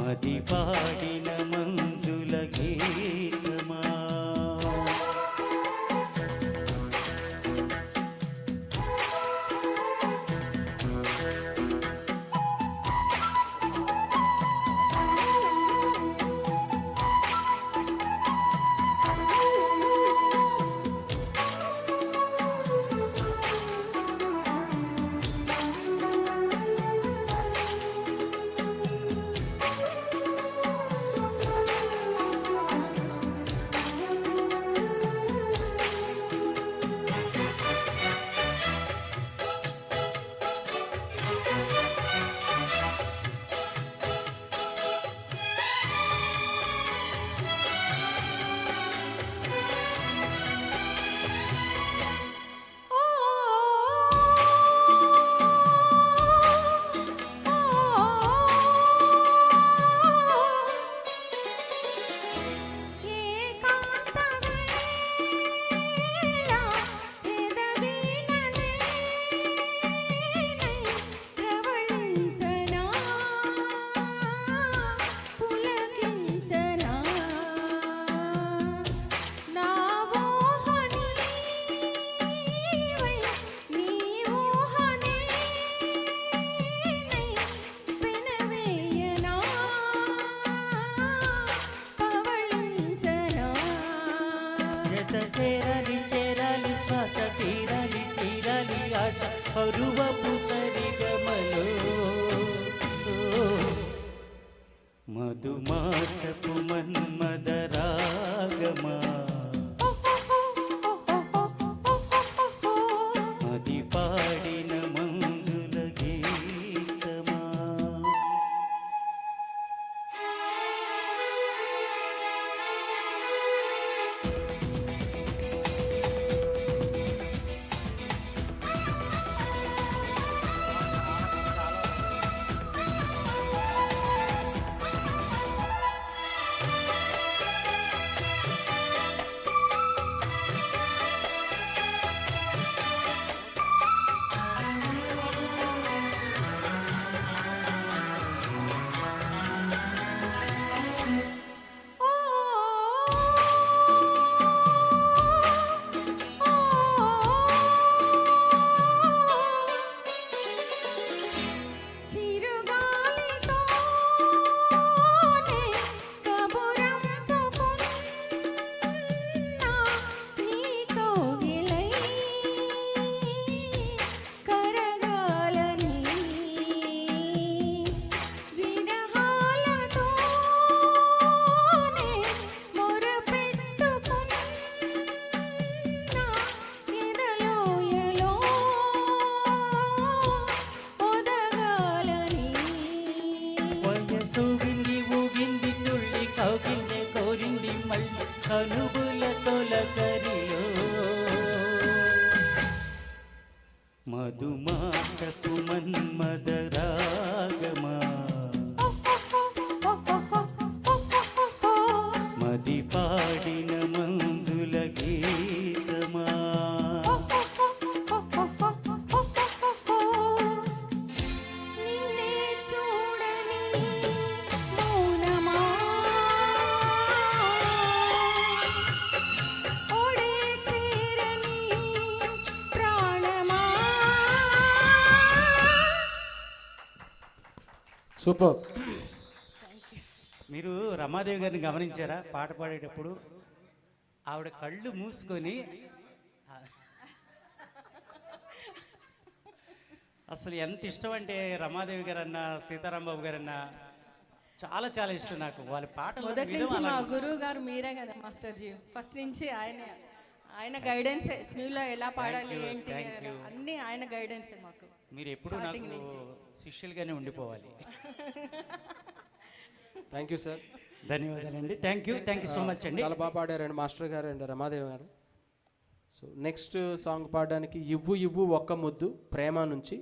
మది పాడిన మంజుల గీతమా చేరాలి చేరాలి శ్వాస తీరాలి తీరాలి ఆశ పరువపు సరిగమలో మధుమాసపు మన్మద రాగమా మది పాడిన మంజుల గీతమా కనుబుల తొలకరిలో మధుమాసపు మన్మద రాగమా మది పాడిన మంజుల గీతమా సూపర్. మీరు రమాదేవి గారిని గమనించారా? పాట పాడేటప్పుడు ఆవిడ కళ్ళు మూసుకొని అసలు ఎంత ఇష్టం అంటే రమాదేవి గారన్నా సీతారాంబాబు గారన్నా చాలా చాలా ఇష్టం నాకు వాళ్ళ పాటలు. మొదటి నుంచి మా గురువు గారు మీరే కదా మాస్టర్ జీ, ఫస్ట్ నుంచి ఆయన గైడెన్స్ స్మీలో ఎలా పాడాలి ఏంటి అన్నీ ఆయన గైడెన్స్ మాకు. మీరు ఎప్పుడు నాకు శిష్యులుగానే ఉండిపోవాలి. Thank you sir. ధన్యవాదాలండి. థ్యాంక్ యూ సో మచ్ అండి. చాలా బాగా పాడారండి మాస్టర్ గారు అండ్ రమాదేవి గారు. సో నెక్స్ట్ సాంగ్ పాడడానికి ఇవ్వు ఇవ్వు ఒక్క ముద్దు ప్రేమ నుంచి